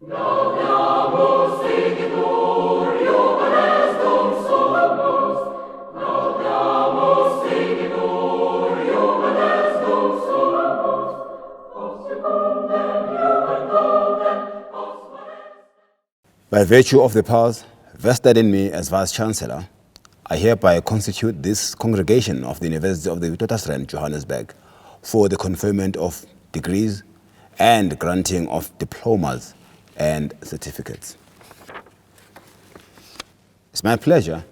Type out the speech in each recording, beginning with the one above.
By virtue of the powers vested in me as Vice-Chancellor, I hereby constitute this congregation of the University of the Witwatersrand, Johannesburg, for the conferment of degrees and granting of diplomas and certificates. It's my pleasure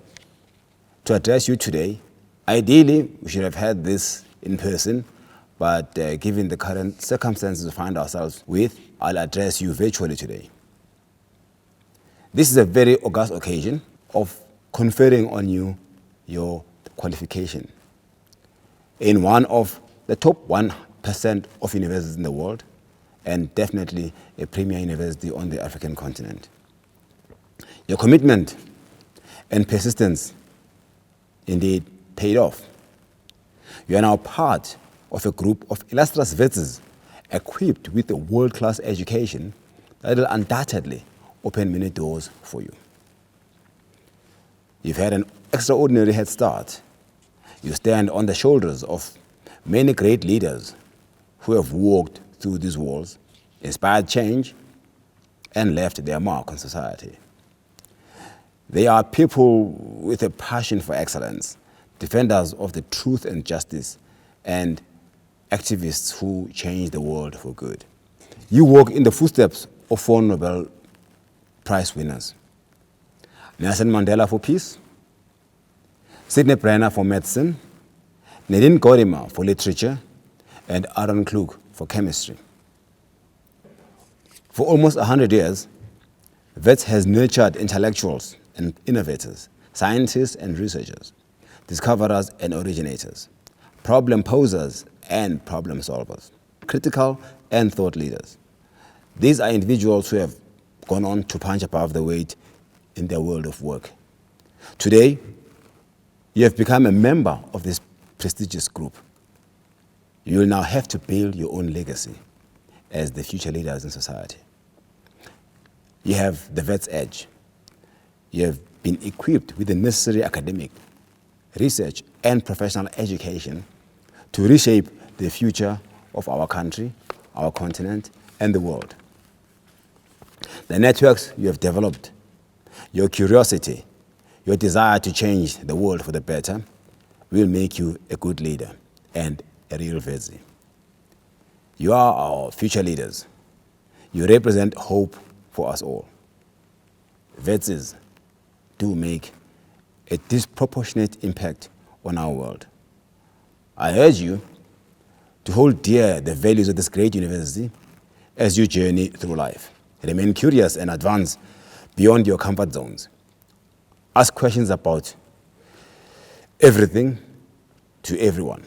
to address you today. Ideally, we should have had this in person, but given the current circumstances we find ourselves with, I'll address you virtually today. This is a very august occasion of conferring on you your qualification in one of the top 1% of universities in the world, and definitely a premier university on the African continent. Your commitment and persistence indeed paid off. You are now part of a group of illustrious vets equipped with a world-class education that will undoubtedly open many doors for you. You've had an extraordinary head start. You stand on the shoulders of many great leaders who have walked through these walls, inspired change, and left their mark on society. They are people with a passion for excellence, defenders of the truth and justice, and activists who change the world for good. You walk in the footsteps of 4 Nobel Prize winners: Nelson Mandela for peace, Sidney Brenner for medicine, Nadine Gordimer for literature, and Aaron Klug for chemistry. For almost 100 years, WITS has nurtured intellectuals and innovators, scientists and researchers, discoverers and originators, problem posers and problem solvers, critical and thought leaders. These are individuals who have gone on to punch above the weight in their world of work. Today, you have become a member of this prestigious group. You will now have to build your own legacy as the future leaders in society. You have the vet's edge. You have been equipped with the necessary academic, research, and professional education to reshape the future of our country, our continent, and the world. The networks you have developed, your curiosity, your desire to change the world for the better will make you a good leader and a real Vezi. You are our future leaders. You represent hope for us all. Vezis do make a disproportionate impact on our world. I urge you to hold dear the values of this great university as you journey through life. Remain curious and advance beyond your comfort zones. Ask questions about everything to everyone.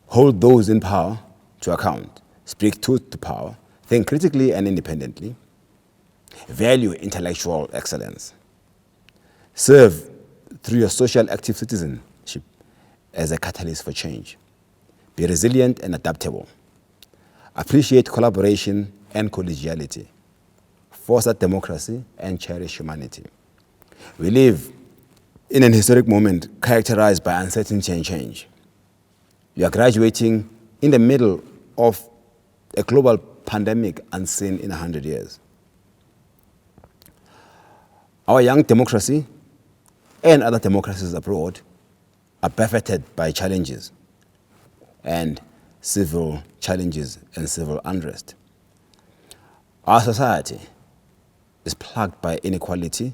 Hold those in power to account. Speak truth to power. Think critically and independently. Value intellectual excellence. Serve through your social active citizenship as a catalyst for change. Be resilient and adaptable. Appreciate collaboration and collegiality. Foster democracy and cherish humanity. We live in an historic moment characterized by uncertainty and change. You are graduating in the middle of a global pandemic unseen in 100 years. Our young democracy and other democracies abroad are buffeted by challenges and civil challenges and civil unrest. Our society is plagued by inequality.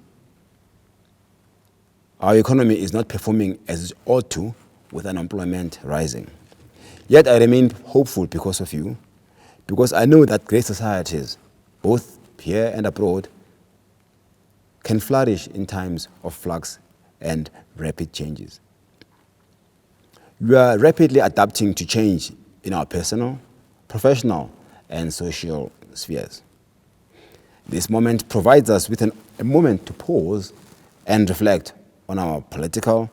Our economy is not performing as it ought to, with unemployment rising. Yet I remain hopeful because of you, because I know that great societies, both here and abroad, can flourish in times of flux and rapid changes. We are rapidly adapting to change in our personal, professional, and social spheres. This moment provides us with a moment to pause and reflect on our political,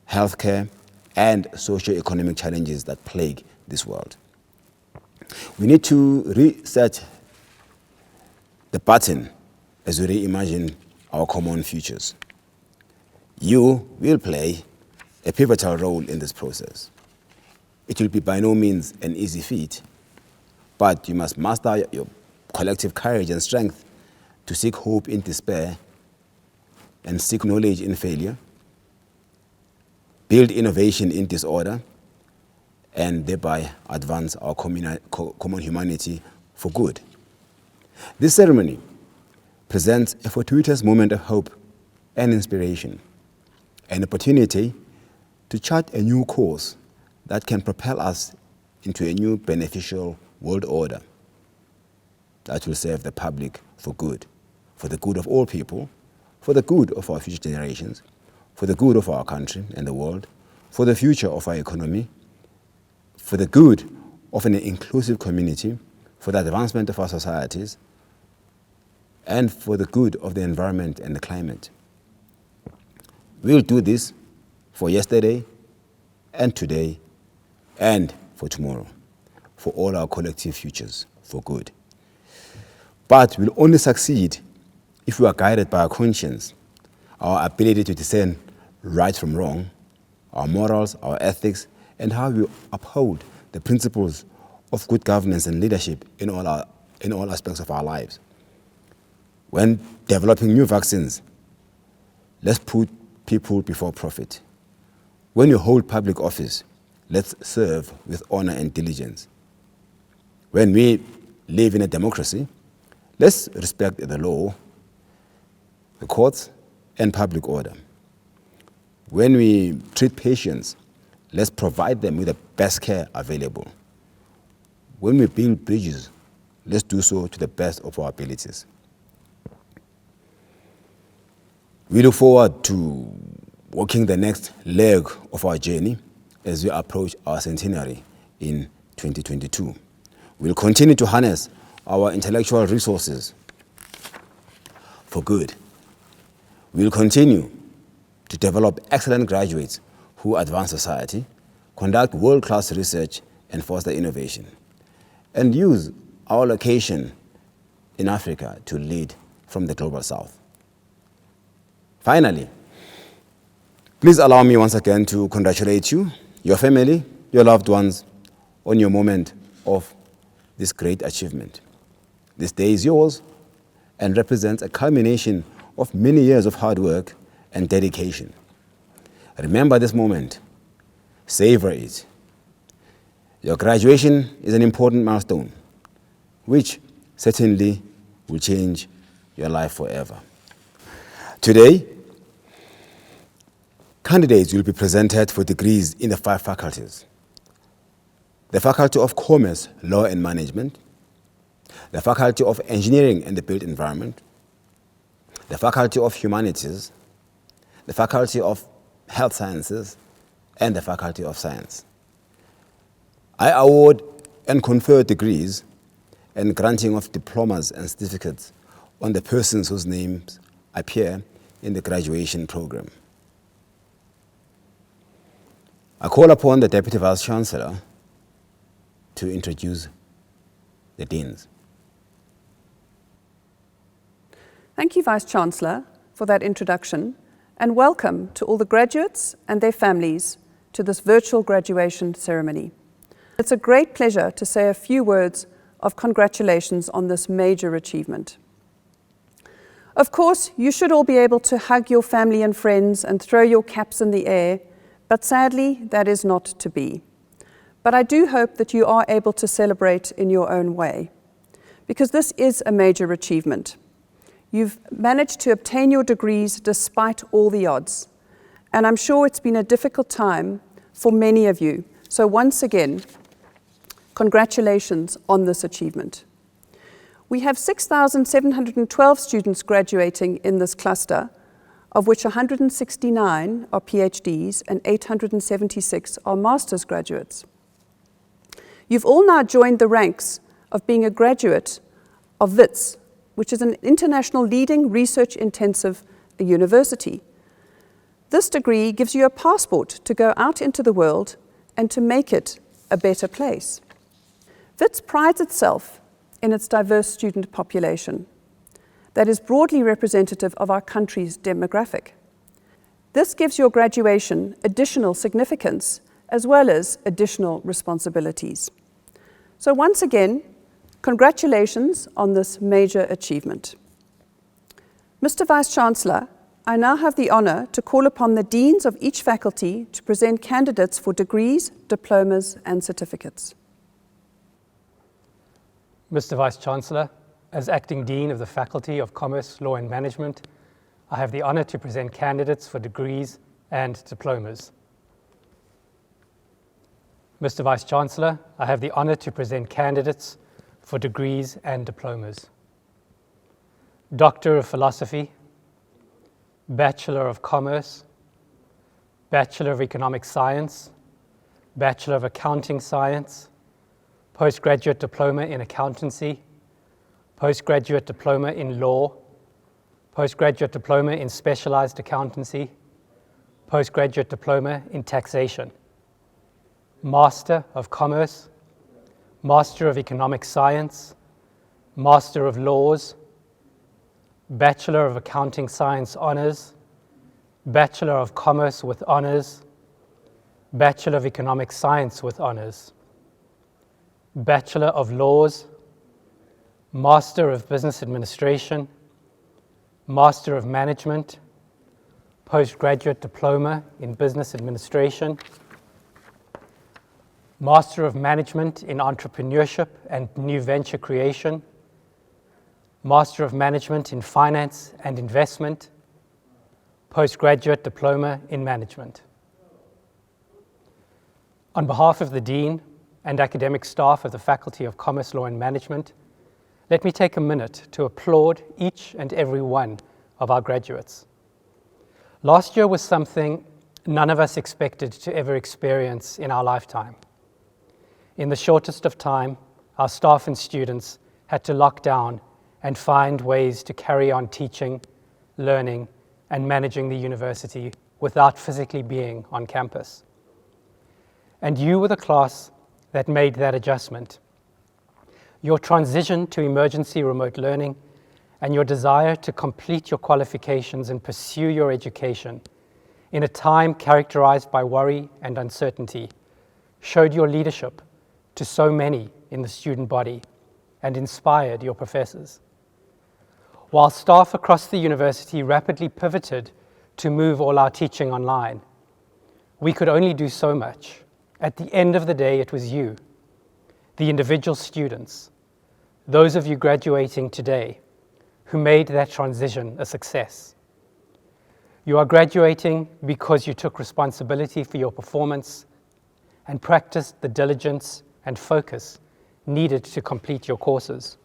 healthcare, and socio-economic challenges that plague this world. We need to reset the baton as we reimagine our common futures. You will play a pivotal role in this process. It will be by no means an easy feat, but you must master your collective courage and strength to seek hope in despair and seek knowledge in failure, build innovation in disorder, and thereby advance our common humanity for good. This ceremony presents a fortuitous moment of hope and inspiration, an opportunity to chart a new course that can propel us into a new beneficial world order that will serve the public for good, for the good of all people, for the good of our future generations, for the good of our country and the world, for the future of our economy, for the good of an inclusive community, for the advancement of our societies, and for the good of the environment and the climate. We'll do this for yesterday and today and for tomorrow, for all our collective futures, for good. But we'll only succeed if we are guided by our conscience, our ability to discern right from wrong, our morals, our ethics, and how we uphold the principles of good governance and leadership in all aspects of our lives. When developing new vaccines, let's put people before profit. When you hold public office, let's serve with honor and diligence. When we live in a democracy, let's respect the law, the courts, and public order. When we treat patients, let's provide them with the best care available. When we build bridges, let's do so to the best of our abilities. We look forward to walking the next leg of our journey as we approach our centenary in 2022. We'll continue to harness our intellectual resources for good. We'll continue to develop excellent graduates who advance society, conduct world-class research, and foster innovation, and use our location in Africa to lead from the global south. Finally, please allow me once again to congratulate you, your family, your loved ones, on your moment of this great achievement. This day is yours and represents a culmination of many years of hard work and dedication. Remember this moment. Savor it. Your graduation is an important milestone, which certainly will change your life forever. Today, candidates will be presented for degrees in the 5 faculties: the Faculty of Commerce, Law and Management, the Faculty of Engineering and the Built Environment, the Faculty of Humanities, the Faculty of Health Sciences, and the Faculty of Science. I award and confer degrees and granting of diplomas and certificates on the persons whose names appear in the graduation program. I call upon the Deputy Vice-Chancellor to introduce the deans. Thank you, Vice-Chancellor, for that introduction, and welcome to all the graduates and their families to this virtual graduation ceremony. It's a great pleasure to say a few words of congratulations on this major achievement. Of course, you should all be able to hug your family and friends and throw your caps in the air, but sadly, that is not to be. But I do hope that you are able to celebrate in your own way, because this is a major achievement. You've managed to obtain your degrees despite all the odds, and I'm sure it's been a difficult time for many of you. So once again, congratulations on this achievement. We have 6,712 students graduating in this cluster, of which 169 are PhDs and 876 are master's graduates. You've all now joined the ranks of being a graduate of WITS, which is an international leading research-intensive university. This degree gives you a passport to go out into the world and to make it a better place. WITS prides itself in its diverse student population. that is broadly representative of our country's demographic. This gives your graduation additional significance as well as additional responsibilities. So once again, congratulations on this major achievement. Mr. Vice-Chancellor, I now have the honour to call upon the deans of each faculty to present candidates for degrees, diplomas and certificates. Mr. Vice-Chancellor, as Acting Dean of the Faculty of Commerce, Law and Management, I have the honour to present candidates for degrees and diplomas. Mr. Vice-Chancellor, I have the honour to present candidates for degrees and diplomas. Doctor of Philosophy, Bachelor of Commerce, Bachelor of Economic Science, Bachelor of Accounting Science, Postgraduate Diploma in Accountancy, Postgraduate Diploma in Law, Postgraduate Diploma in Specialized Accountancy, Postgraduate Diploma in Taxation, Master of Commerce, Master of Economic Science, Master of Laws, Bachelor of Accounting Science Honours, Bachelor of Commerce with Honours, Bachelor of Economic Science with Honours, Bachelor of Laws, Master of Business Administration, Master of Management, Postgraduate Diploma in Business Administration, Master of Management in Entrepreneurship and New Venture Creation, Master of Management in Finance and Investment, Postgraduate Diploma in Management. On behalf of the Dean and academic staff of the Faculty of Commerce, Law and Management, let me take a minute to applaud each and every one of our graduates. Last year was something none of us expected to ever experience in our lifetime. In the shortest of time, our staff and students had to lock down and find ways to carry on teaching, learning, and managing the university without physically being on campus. And you were the class that made that adjustment. Your transition to emergency remote learning and your desire to complete your qualifications and pursue your education in a time characterized by worry and uncertainty showed your leadership to so many in the student body and inspired your professors. While staff across the university rapidly pivoted to move all our teaching online, we could only do so much. At the end of the day, it was you, the individual students, those of you graduating today, who made that transition a success. You are graduating because you took responsibility for your performance and practiced the diligence and focus needed to complete your courses.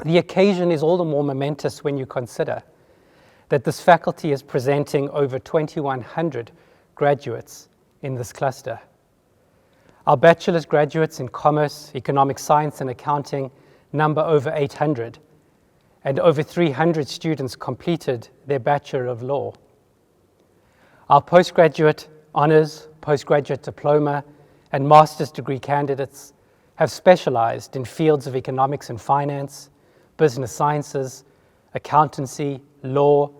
The occasion is all the more momentous when you consider that this faculty is presenting over 2,100 graduates in this cluster. Our bachelor's graduates in Commerce, Economic Science and Accounting number over 800, and over 300 students completed their Bachelor of Law. Our postgraduate honours, postgraduate diploma, and master's degree candidates have specialized in fields of economics and finance, business sciences, accountancy, law,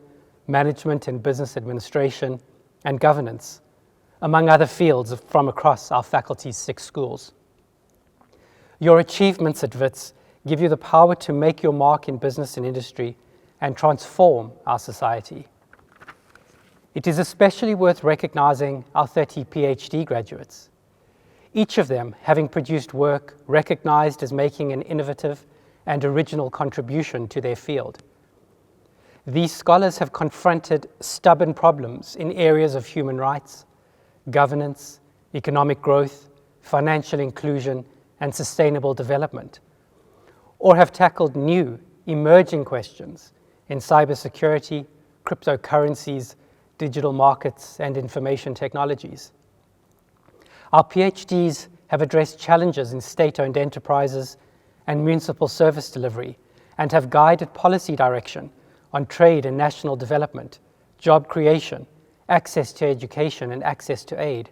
management and business administration, and governance, among other fields from across our faculty's 6 schools. Your achievements at WITS give you the power to make your mark in business and industry and transform our society. It is especially worth recognizing our 30 PhD graduates, each of them having produced work recognized as making an innovative and original contribution to their field. These scholars have confronted stubborn problems in areas of human rights, governance, economic growth, financial inclusion, and sustainable development, or have tackled new, emerging questions in cybersecurity, cryptocurrencies, digital markets, and information technologies. Our PhDs have addressed challenges in state-owned enterprises and municipal service delivery, and have guided policy direction on trade and national development, job creation, access to education, and access to aid.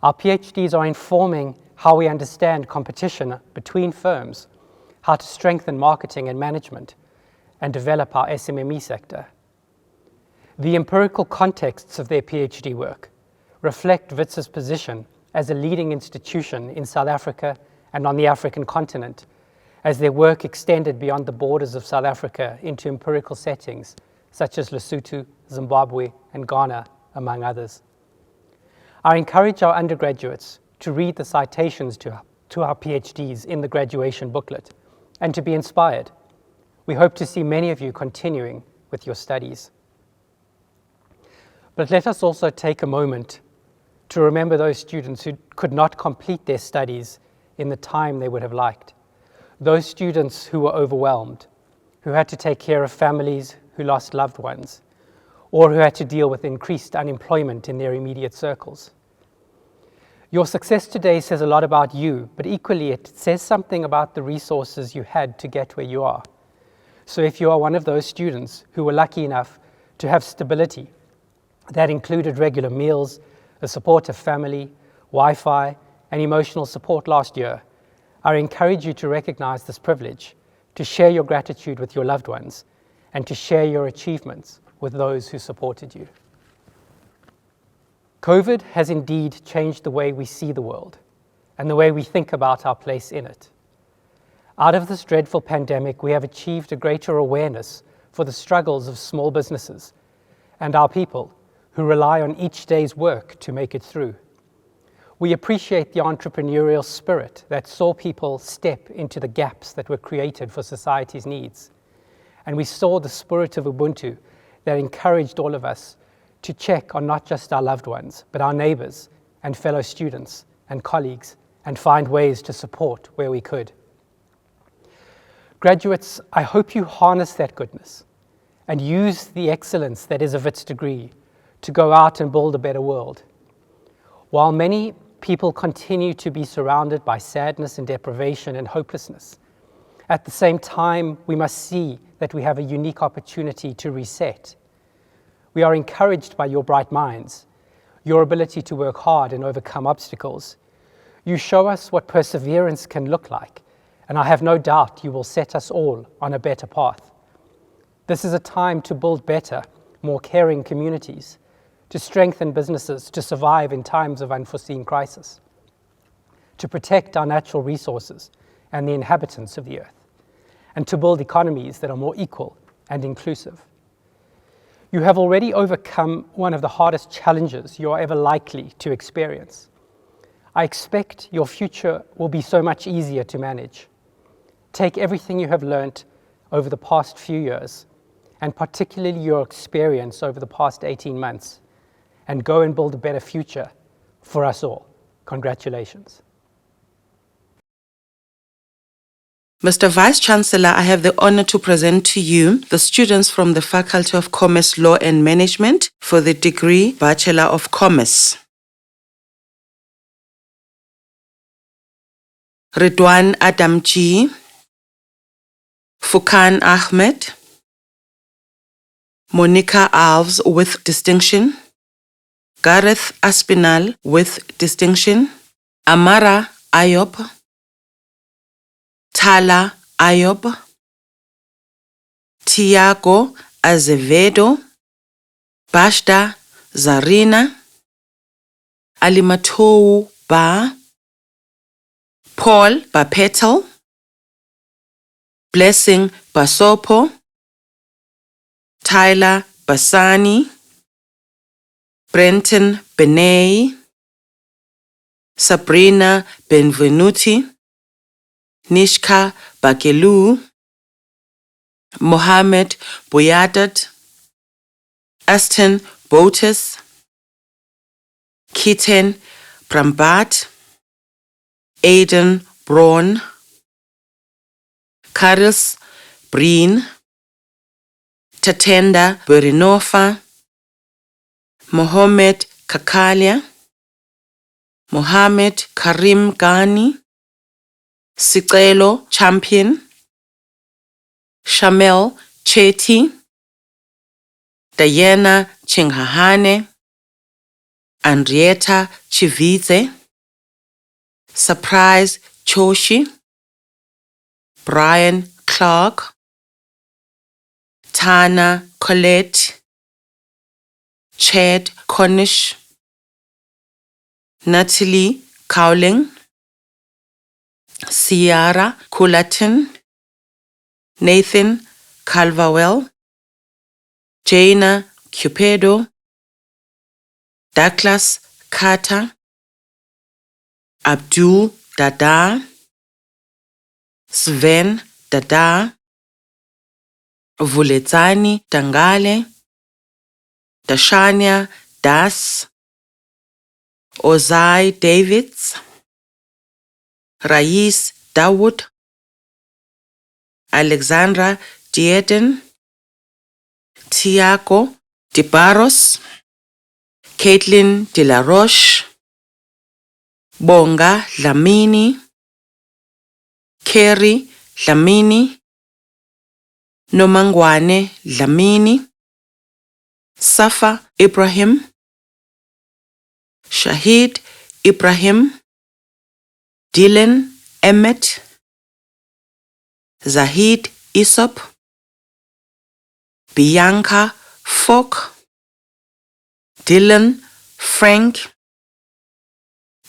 Our PhDs are informing how we understand competition between firms, how to strengthen marketing and management, and develop our SMME sector. The empirical contexts of their PhD work reflect WITS's position as a leading institution in South Africa and on the African continent, as their work extended beyond the borders of South Africa into empirical settings such as Lesotho, Zimbabwe, and Ghana, among others. I encourage our undergraduates to read the citations to our PhDs in the graduation booklet and to be inspired. We hope to see many of you continuing with your studies. But let us also take a moment to remember those students who could not complete their studies in the time they would have liked. Those students who were overwhelmed, who had to take care of families who lost loved ones, or who had to deal with increased unemployment in their immediate circles. Your success today says a lot about you, but equally it says something about the resources you had to get where you are. So if you are one of those students who were lucky enough to have stability that included regular meals, a supportive family, Wi-Fi, and emotional support last year, I encourage you to recognize this privilege, to share your gratitude with your loved ones, and to share your achievements with those who supported you. COVID has indeed changed the way we see the world and the way we think about our place in it. Out of this dreadful pandemic, we have achieved a greater awareness for the struggles of small businesses and our people who rely on each day's work to make it through. We appreciate the entrepreneurial spirit that saw people step into the gaps that were created for society's needs. And we saw the spirit of Ubuntu that encouraged all of us to check on not just our loved ones, but our neighbors and fellow students and colleagues, and find ways to support where we could. Graduates, I hope you harness that goodness and use the excellence that is a WITS degree to go out and build a better world. While many people continue to be surrounded by sadness and deprivation and hopelessness, at the same time, we must see that we have a unique opportunity to reset. We are encouraged by your bright minds, your ability to work hard and overcome obstacles. You show us what perseverance can look like, and I have no doubt you will set us all on a better path. This is a time to build better, more caring communities, to strengthen businesses to survive in times of unforeseen crisis, to protect our natural resources and the inhabitants of the earth, and to build economies that are more equal and inclusive. You have already overcome one of the hardest challenges you are ever likely to experience. I expect your future will be so much easier to manage. Take everything you have learnt over the past few years, and particularly your experience over the past 18 months, and go and build a better future for us all. Congratulations. Mr. Vice-Chancellor, I have the honor to present to you the students from the Faculty of Commerce, Law and Management for the degree Bachelor of Commerce. Ridwan Adam G, Furkan Ahmed, Monica Alves with distinction, Gareth Aspinall with distinction, Amara Ayob, Thala Ayob, Tiago Azevedo, Bashda Zarina, Alimatou Ba, Paul Bapetel, Blessing Basopo, Tyler Basani, Brenton Benay, Sabrina Benvenuti, Nishka Bakelu, Mohammed Boyadat, Aston Botis, Kitten Brambat, Aidan Braun, Karis Breen, Tatenda Berinofa, Mohammed Kakalia, Mohammed Karim Ghani, Sicelo Champion, Shamel Chetty, Diana Chinghahane, Andrietta Chivize, Surprise Choshi, Brian Clark, Tana Colette, Chad Cornish, Natalie Cowling, Ciara Culatin, Nathan Calverwell, Jaina Cupedo, Douglas Carter, Abdul Dada, Sven Dada, Vuletsani Tangale, Dashania Das, Ozai Davids, Rais Dawood, Alexandra Dieden, Tiago De Barros, Caitlin De La Roche, Bonga Dlamini, Kerry Dlamini, Nomangwane Dlamini, Safa Ibrahim, Shahid Ibrahim, Dylan Emmett, Zahid Isop, Bianca Falk, Dylan Frank,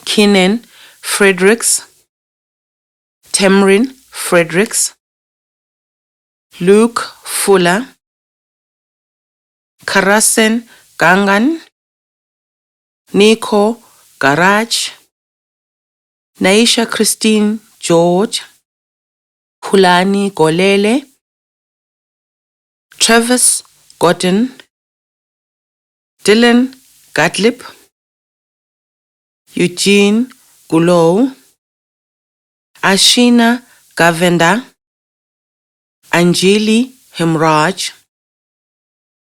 Keenan Fredericks, Temrin Fredericks, Luke Fuller, Karasen Gangan, Nico Garage, Naisha Christine George, Kulani Golele, Travis Gordon, Dylan Gottlieb, Eugene Gulow, Ashina Gavenda, Anjali Hemraj,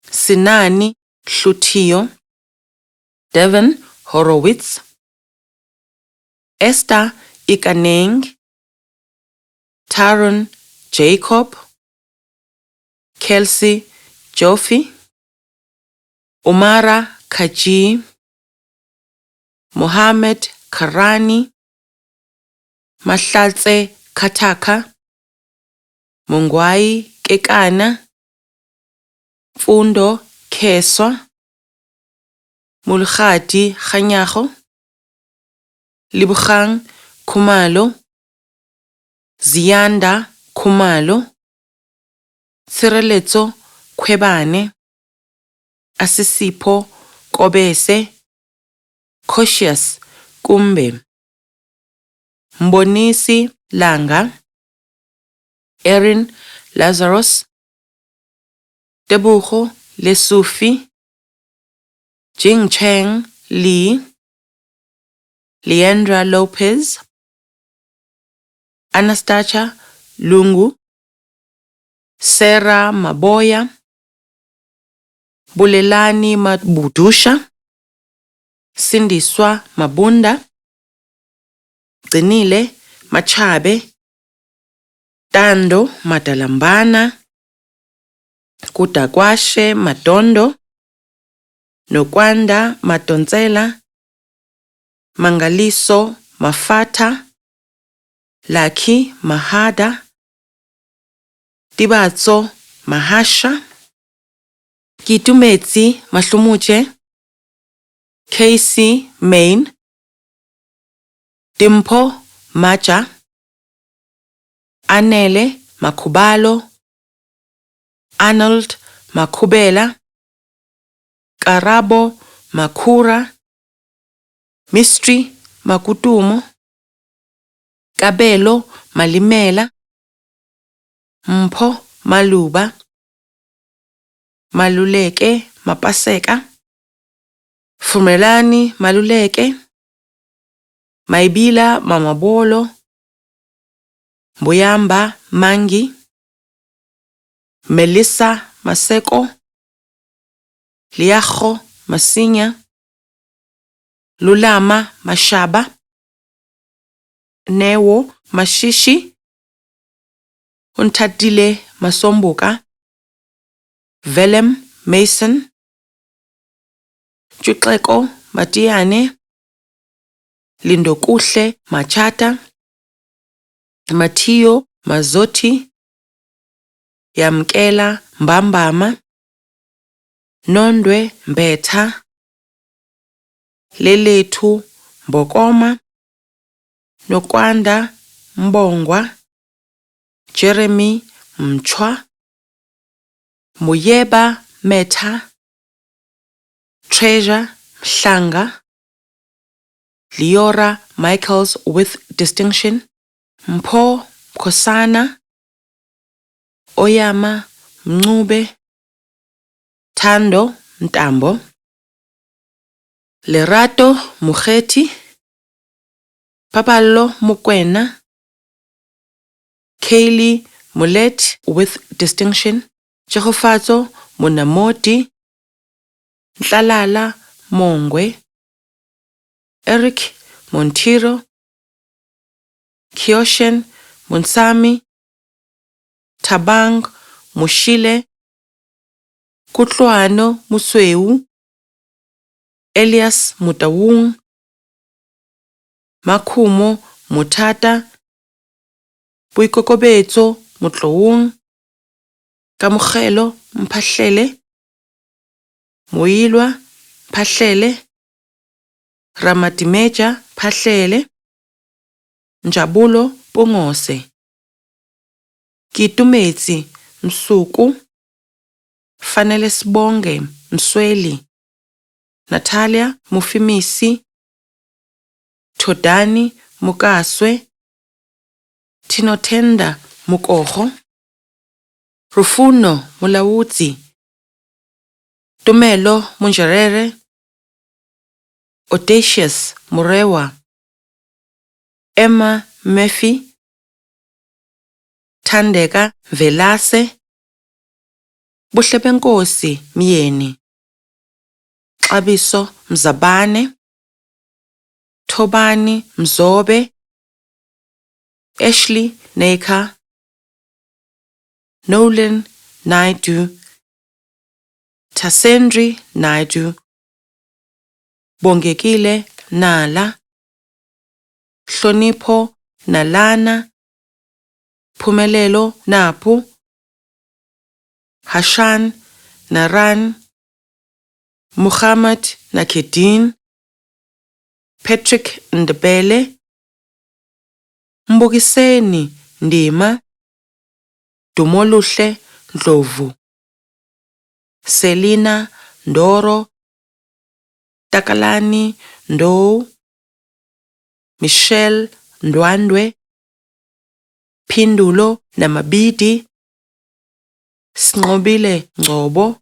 Sinani Hlutio, Devon Horowitz, Esther Ikaneng, Taron Jacob, Kelsey Joffe, Umara Kaji, Mohammed Karani, Mahlatse Kataka, Mungwai Kekana, Fundo Keswa, Mulkhati Khanyago, Libukhang Khumalo, Zianda Khumalo, Tshireletso Khwebane, Asisipho Kobese, Cautious Kumbe, Mbonisi Langa, Erin Lazarus, Tebugo Lesufi, Jingcheng Lee, Leandra Lopez, Anastasia Lungu, Sarah Maboya, Bulelani Mabudusha, Sindiswa Mabunda, Gcinile Machabe, Tando Madalambana, Kudakwashe Madondo, Nokwanda Madonsela, Mangaliso Mafata, Laki Mahada, Tibatso Mahasha, Kitumetsi Mahlumuche, Casey Main, Dimpo Macha, Anele Makubalo, Arnold Makubela, Karabo Makura, Mystery Makutumo, Kabelo Malimela, Mpho Maluba, Maluleke Mapaseka, Fumelani Maluleke, Maibila Mamabolo, Mbuyamba Mangi, Melissa Maseko, Liajo Masinya, Lulama Mashaba, Newo Mashishi, Untadile Masombuka, Velem Mason, Chukleko Matiane, Lindokuhle Machata, Matio Mazoti, Yamkela Mbambama, Nondwe Mbetha, Lelethu Mbokoma, Nokwanda Mbongwa, Jeremy Mchwa, Muyeba Metha, Treasure Mhlanga, Liora Michaels with distinction, Mpho Khosana, Oyama Mncube, Thando Ntambo, Lerato Mugeti, Papalo Mokwena, Kaylee Mulet with distinction, Jehofatso Munamoti, Nhlalala Mongwe, Eric Montiro, Kioshen Munsami, Tabang Mushile, Kutlwano Musweu, Elias Mutawung, Makhumo Mutata, Boikokobetso Mutlowung, Kamogelo Mphahlele, Moilwa Phahlele, Ramadimeja Phahlele, Njabulo Pongose, Kitumetsi Msuku, Fanele Sibonge Msweli, Natalia Mufimisi, Todani Mukaswe, Tinotenda Mukoho, Rufuno Mulawuti, Tumelo Munjarere, Audacious Murewa, Emma Murphy, Thandeka Velase, Buhlebenkosi Myeni, Xabiso Mzabane, Thobani Mzobe, Ashley Neka, Nolan Naidu, Tasendri Naidu, Bongekile Nala, Hlonipho Nalana, Phumelelo Napu, Hashan Naran, Muhammad Nakedin, Patrick Ndebele, Mbukiseni Ndima, Dumoluhle Ndlovu, Selina Ndoro, Takalani Ndou, Michelle Ndwandwe, Phindulo Namabidi, Sinqobile Ngcobo,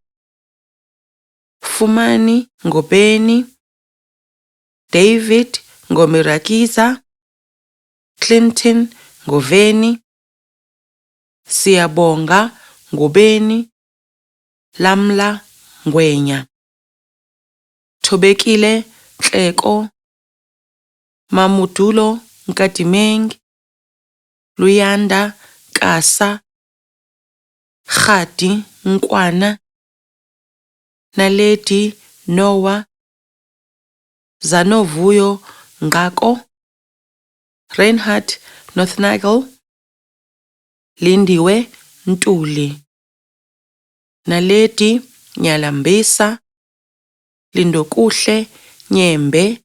Fumani Ngobeni, David Ngomirakiza, Clinton Ngoveni, Siyabonga Ngobeni, Lamla Ngwenya, Thobekile Nhleko, Mamudulo Nkadimeng, Luyanda Kasa, Khadi Nkwana, Naledi Noah, Zanovuyo Ngako, Reinhard Northnagle, Lindiwe Ntuli, Naledi Nyalambisa, Lindokuhle Nyembe,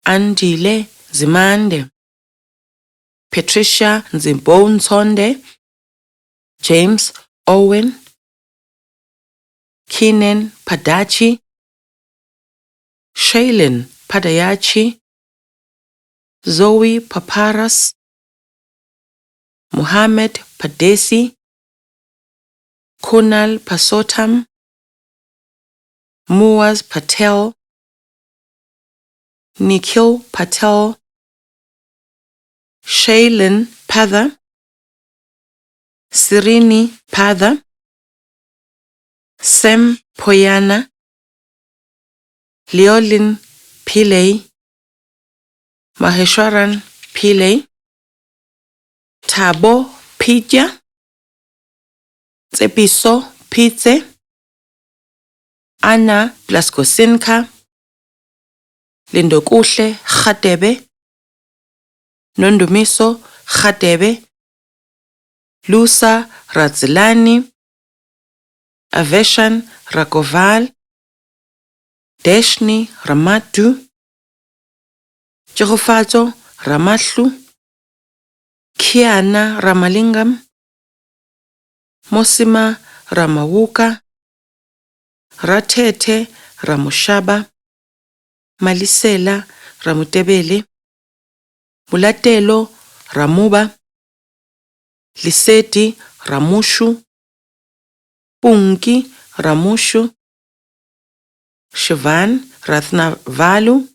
Andile Zimande, Patricia Nzimbontsonde, James Owen, Keenan Padachi, Shaylin Padayachi, Zoe Paparas, Muhammad Padesi, Kunal Pasotam, Muaz Patel, Nikhil Patel, Shaylin Patha, Sirini Patha, Sem Poyana, Leolin Pillay, Maheshwaran Pillay, Thabo Pidya, Tsepiso Pitse, Anna Blaskosinka, Lindokuhle Khatebe, Nondumiso Khatebe, Lusa Radzilani, Aveshan Rakoval, Deshni Ramatu, Jehofato Ramatlu, Kiana Ramalingam, Mosima Ramawuka, Ratete Ramushaba, Malisela Ramutebele, Mulatelo Ramuba, Liseti Ramushu, Punki Ramushu, Shivan Rathnavalu,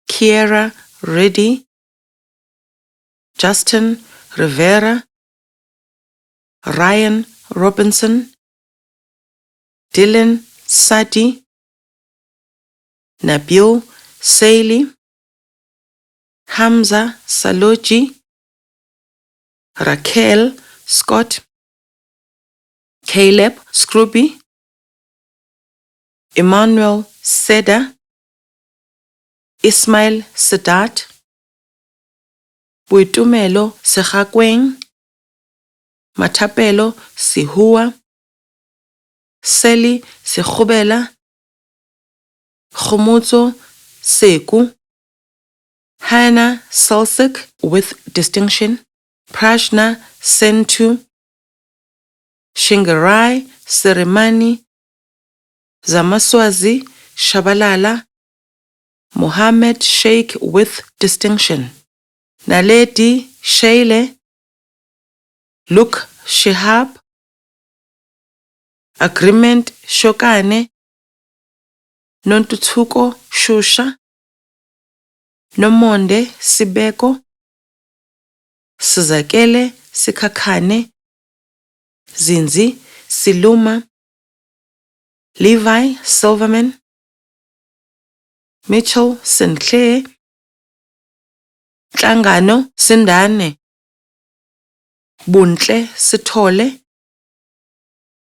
Kiera Reddy, Justin Rivera, Ryan Robinson, Dylan Sadi, Nabil Saili, Hamza Saloji, Raquel Scott, Caleb Scrooby, Emmanuel Seda, Ismail Sadat, Buitumelo Segakweng, Matapelo Sihua, Seli Segubela, Khomotso Seku, Hannah Salsik with distinction, Prashna Sentu, Shingarai Seremani, Zamaswazi Shabalala, Mohammed Sheikh with distinction, Naledi Sheile, Luke Shihab, Agreement Shokane, Nontutuko Shusha, Nomonde Sibeko, Sizakele Sikakane, Zinzi Siluma, Levi Silverman, Mitchell Sinclair, Tlangano Sindane, Buntle Sithole,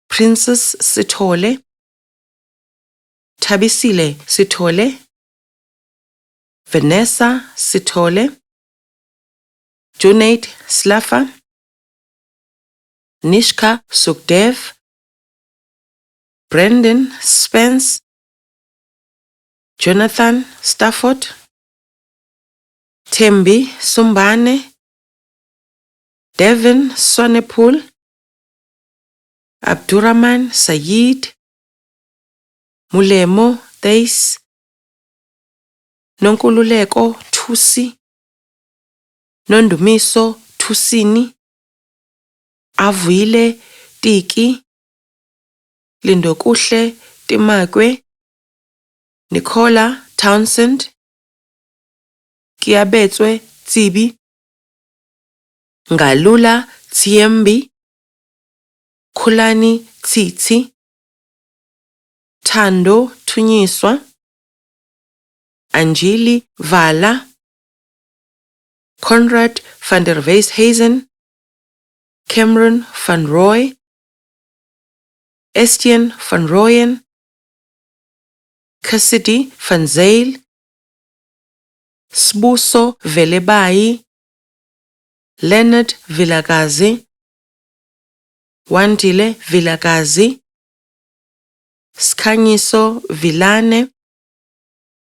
Princess Sithole, Tabisile Sithole, Vanessa Sithole, Junaid Slafa, Nishka Sukdev, Brendan Spence, Jonathan Stafford, Tembi Sumbane, Devin Sonepul, Abdurrahman Sayid, Mulemo Theis, Nonkululeko Thusi, Nondumiso Thusini, Avile Tiki, Lindokuhle Timakwe, Nicola Townsend, Kiabetswe Tsibi, Ngalula Tsiembi, Khulani Tsitsi, Thando Thunyiswa, Anjili Vala, Conrad van der Weeshuizen, Cameron van Roy, Estienne van Rooyen, Cassidy van Zyl, Sbuso Velebai, Leonard Vilakazi, Wandile Vilakazi, Skhanyiso Vilane,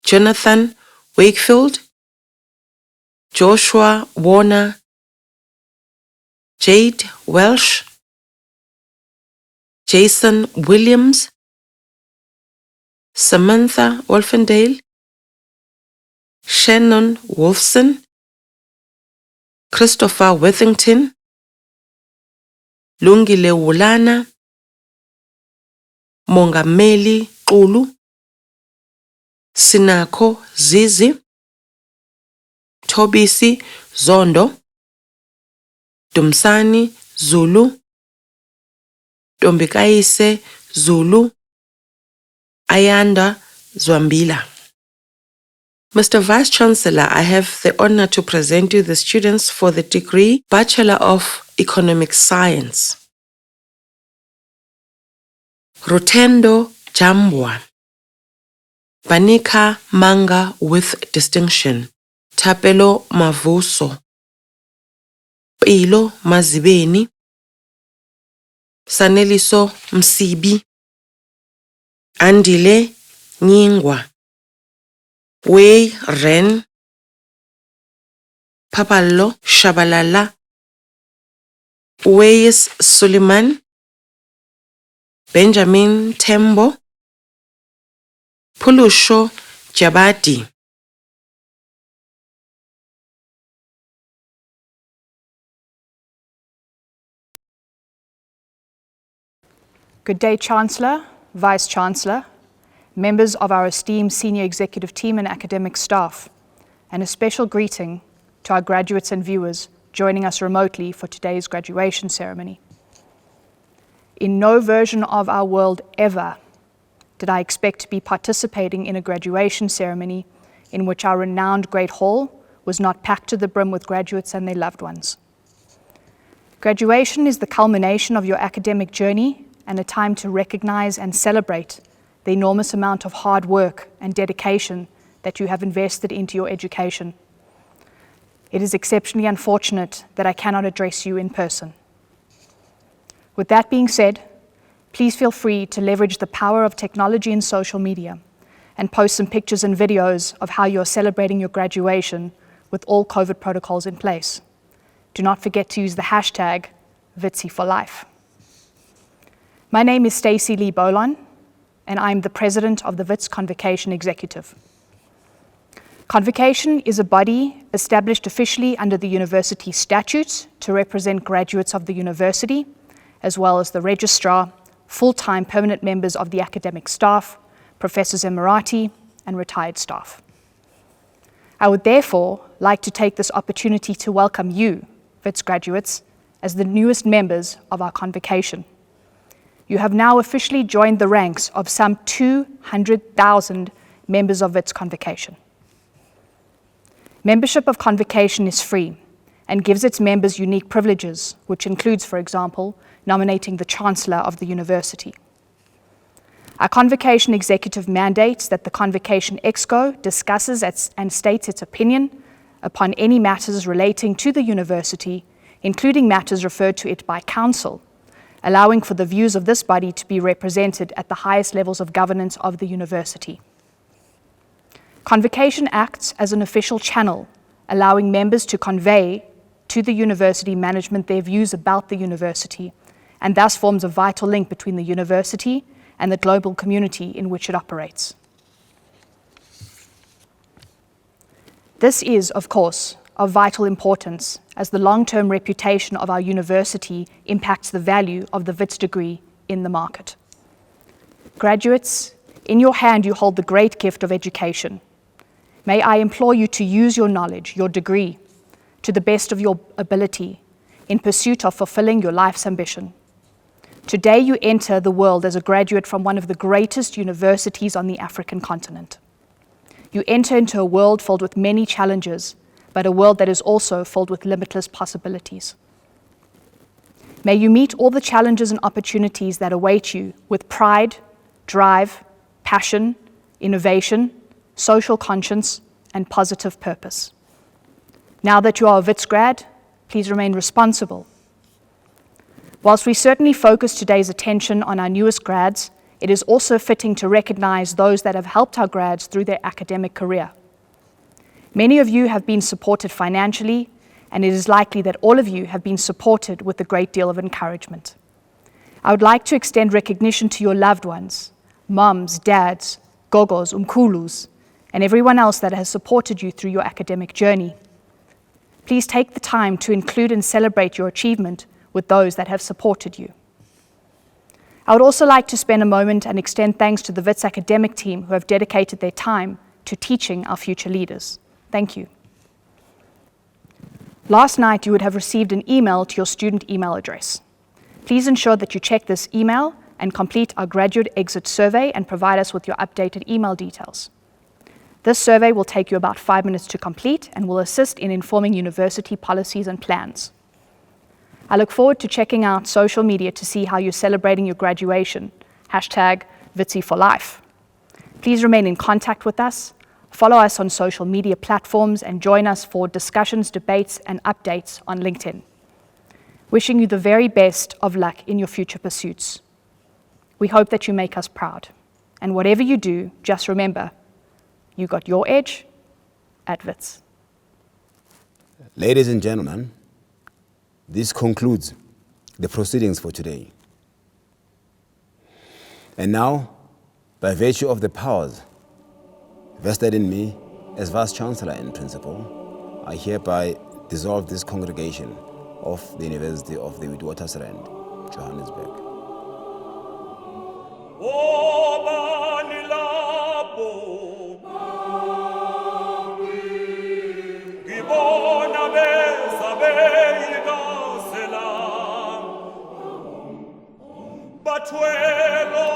Jonathan Wakefield, Joshua Warner, Jade Welsh, Jason Williams, Samantha Wolfendale, Shannon Wolfson, Christopher Withington, Lungile Wulana, Mongameli Xulu, Sinako Zizi, Tobisi Zondo, Dumsani Zulu, Dombikaise Zulu, Ayanda Zwambila. Mr. Vice-Chancellor, I have the honor to present you the students for the degree Bachelor of Economic Science. Rutendo Jambwa, Banika Manga with distinction, Tapelo Mavuso, Pilo Mazibeni, Saneliso Msibi, Andile Nyingwa, Wei Ren, Papalo Shabalala, Uwais Suleiman, Benjamin Tembo, Pulusho Jabati. Good day, Chancellor, Vice-Chancellor, members of our esteemed senior executive team and academic staff, and a special greeting to our graduates and viewers joining us remotely for today's graduation ceremony. In no version of our world ever did I expect to be participating in a graduation ceremony in which our renowned Great Hall was not packed to the brim with graduates and their loved ones. Graduation is the culmination of your academic journey and a time to recognize and celebrate the enormous amount of hard work and dedication that you have invested into your education. It is exceptionally unfortunate that I cannot address you in person. With that being said, please feel free to leverage the power of technology and social media and post some pictures and videos of how you're celebrating your graduation with all COVID protocols in place. Do not forget to use the hashtag #VITSI4Life. My name is Stacey Lee Bolon, and I'm the president of the WITS Convocation Executive. Convocation is a body established officially under the university statutes to represent graduates of the university, as well as the registrar, full-time permanent members of the academic staff, professors emeriti, and retired staff. I would therefore like to take this opportunity to welcome you, WITS graduates, as the newest members of our convocation. You have now officially joined the ranks of some 200,000 members of WITS Convocation. Membership of Convocation is free and gives its members unique privileges, which includes, for example, nominating the Chancellor of the University. Our Convocation Executive mandates that the Convocation Exco discusses and states its opinion upon any matters relating to the University, including matters referred to it by Council, allowing for the views of this body to be represented at the highest levels of governance of the University. Convocation acts as an official channel, allowing members to convey to the university management their views about the university, and thus forms a vital link between the university and the global community in which it operates. This is, of course, of vital importance as the long-term reputation of our university impacts the value of the WITS degree in the market. Graduates, in your hand you hold the great gift of education. May I implore you to use your knowledge, your degree, to the best of your ability in pursuit of fulfilling your life's ambition. Today you enter the world as a graduate from one of the greatest universities on the African continent. You enter into a world filled with many challenges, but a world that is also filled with limitless possibilities. May you meet all the challenges and opportunities that await you with pride, drive, passion, innovation, social conscience, and positive purpose. Now that you are a WITS grad, please remain responsible. Whilst we certainly focus today's attention on our newest grads, it is also fitting to recognize those that have helped our grads through their academic career. Many of you have been supported financially, and it is likely that all of you have been supported with a great deal of encouragement. I would like to extend recognition to your loved ones, mums, dads, gogos, umkulus, and everyone else that has supported you through your academic journey. Please take the time to include and celebrate your achievement with those that have supported you. I would also like to spend a moment and extend thanks to the WITS academic team who have dedicated their time to teaching our future leaders. Thank you. Last night, you would have received an email to your student email address. Please ensure that you check this email and complete our graduate exit survey and provide us with your updated email details. This survey will take you about 5 minutes to complete and will assist in informing university policies and plans. I look forward to checking out social media to see how you're celebrating your graduation. #VITSI4Life. Please remain in contact with us. Follow us on social media platforms and join us for discussions, debates, and updates on LinkedIn. wishing you the very best of luck in your future pursuits. We hope that you make us proud. And whatever you do, just remember, you got your edge at WITS. Ladies and gentlemen, this concludes the proceedings for today. And now, by virtue of the powers vested in me as Vice-Chancellor and Principal, I hereby dissolve this congregation of the University of the Witwatersrand, Johannesburg. Batuelo